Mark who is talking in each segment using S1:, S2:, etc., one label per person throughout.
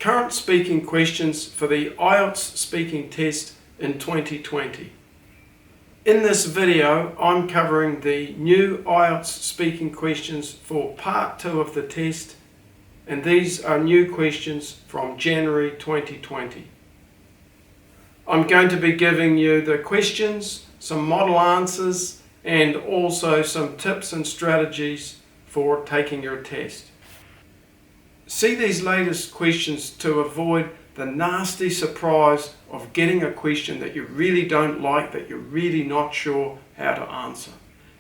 S1: current speaking questions for the IELTS speaking test in 2020. In this video, I'm covering the new IELTS speaking questions for part 2 of the test, and these are new questions from January 2020. I'm going to be giving you the questions, some model answers, and also some tips and strategies for taking your test. See these latest questions to avoid the nasty surprise of getting a question that you really don't like, that you're really not sure how to answer.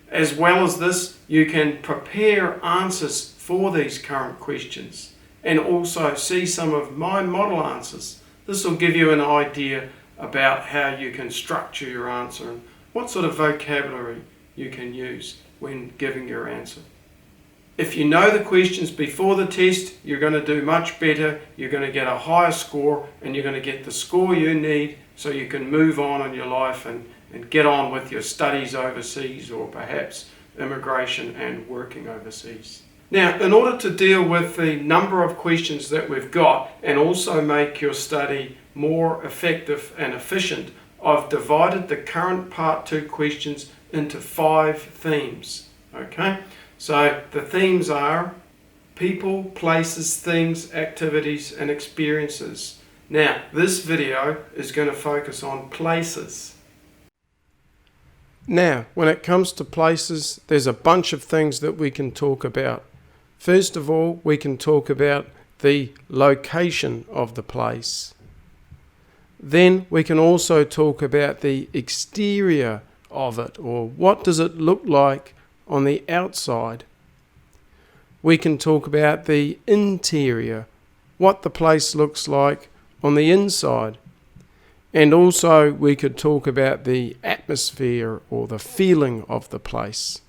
S1: As well as this, you can prepare answers for these current questions and also see some of my model answers. This will give you an idea about how you can structure your answer and what sort of vocabulary you can use when giving your answer. If you know the questions before the test, you're going to do much better, you're going to get a higher score, and you're going to get the score you need so you can move on in your life and get on with your studies overseas, or perhaps immigration and working overseas. Now, in order to deal with the number of questions that we've got and also make your study more effective and efficient, I've divided the current Part 2 questions into 5 themes. Okay? So the themes are people, places, things, activities, and experiences. Now, this video is going to focus on places. Now, when it comes to places, there's a bunch of things that we can talk about. First of all, we can talk about the location of the place. Then we can also talk about the exterior of it, or what does it look like on the outside. We can talk about the interior, what the place looks like on the inside. And also we could talk about the atmosphere or the feeling of the place.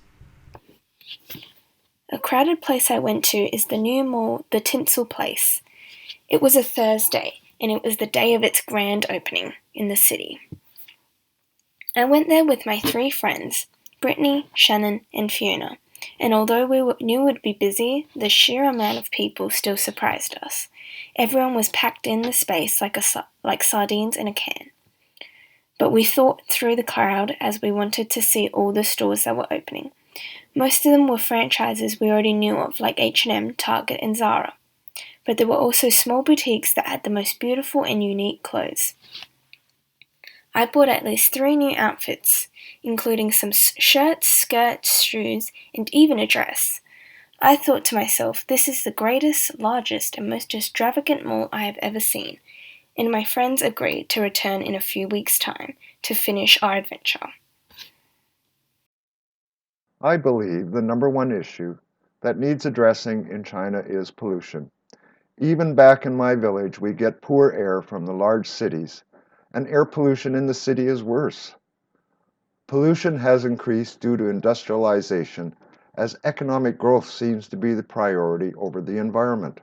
S2: A crowded place I went to is the new mall, the Tinsel Place. It was a Thursday, and it was the day of its grand opening in the city. I went there with my 3 friends, Brittany, Shannon, and Fiona, and although we knew it would be busy, the sheer amount of people still surprised us. Everyone was packed in the space like sardines in a can. But we thought through the crowd as we wanted to see all the stores that were opening. Most of them were franchises we already knew of, like H&M, Target, and Zara. But there were also small boutiques that had the most beautiful and unique clothes. I bought at least 3 new outfits, including some shirts, skirts, shoes, and even a dress. I thought to myself, this is the greatest, largest, and most extravagant mall I have ever seen, and my friends agreed to return in a few weeks' time to finish our adventure.
S3: I believe the number one issue that needs addressing in China is pollution. Even back in my village, we get poor air from the large cities, and air pollution in the city is worse. Pollution has increased due to industrialization, as economic growth seems to be the priority over the environment.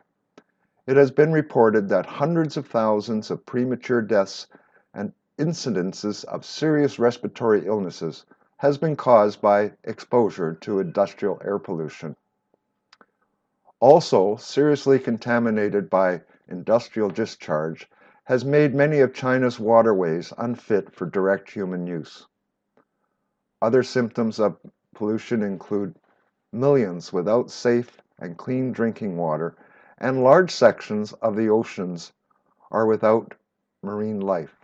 S3: It has been reported that hundreds of thousands of premature deaths and incidences of serious respiratory illnesses has been caused by exposure to industrial air pollution. Also, seriously contaminated by industrial discharge has made many of China's waterways unfit for direct human use. Other symptoms of pollution include millions without safe and clean drinking water, and large sections of the oceans are without marine life.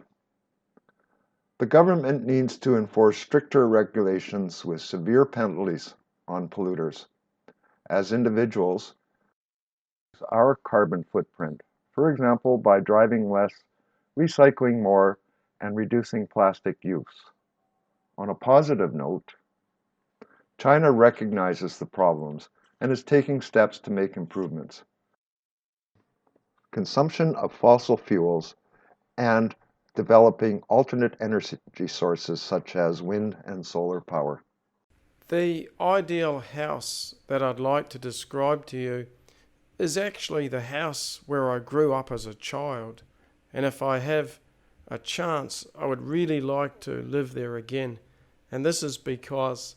S3: The government needs to enforce stricter regulations with severe penalties on polluters. As individuals, our carbon footprint, for example, by driving less, recycling more, and reducing plastic use. On a positive note, China recognizes the problems and is taking steps to make improvements. Consumption of fossil fuels and developing alternate energy sources such as wind and solar power.
S1: The ideal house that I'd like to describe to you is actually the house where I grew up as a child, and if I have a chance, I would really like to live there again. And this is because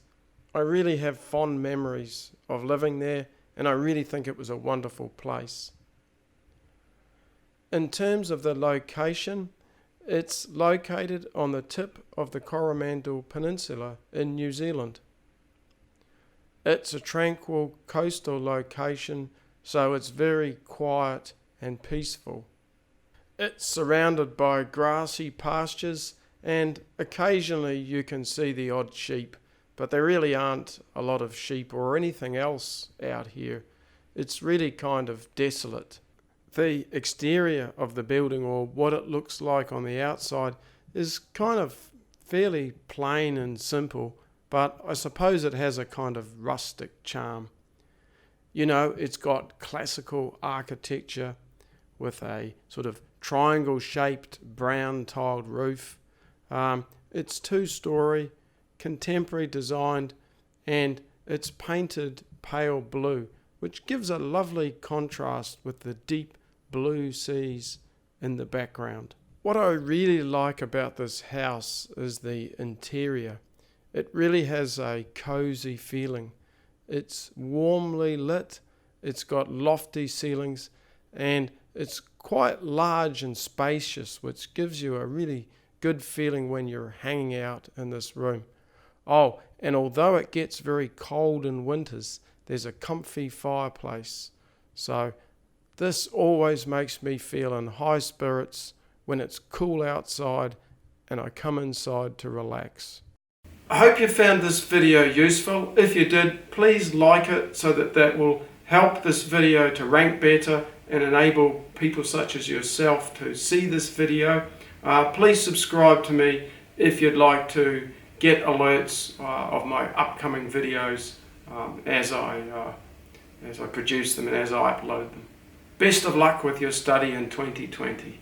S1: I really have fond memories of living there, and I really think it was a wonderful place. In terms of the location, it's located on the tip of the Coromandel Peninsula in New Zealand. It's a tranquil coastal location, so it's very quiet and peaceful. It's surrounded by grassy pastures, and occasionally you can see the odd sheep, but there really aren't a lot of sheep or anything else out here. It's really kind of desolate. The exterior of the building, or what it looks like on the outside, is kind of fairly plain and simple, but I suppose it has a kind of rustic charm. You know, it's got classical architecture with a sort of triangle-shaped brown tiled roof. It's two-storey, contemporary designed, and it's painted pale blue, which gives a lovely contrast with the deep blue seas in the background. What I really like about this house is the interior. It really has a cozy feeling. It's warmly lit, it's got lofty ceilings, and it's quite large and spacious, which gives you a really good feeling when you're hanging out in this room. Oh, and although it gets very cold in winters, there's a comfy fireplace. So this always makes me feel in high spirits when it's cool outside and I come inside to relax. I hope you found this video useful. If you did, please like it so that will help this video to rank better and enable people such as yourself to see this video. Please subscribe to me if you'd like to get alerts of my upcoming videos as I produce them and as I upload them. Best of luck with your study in 2020.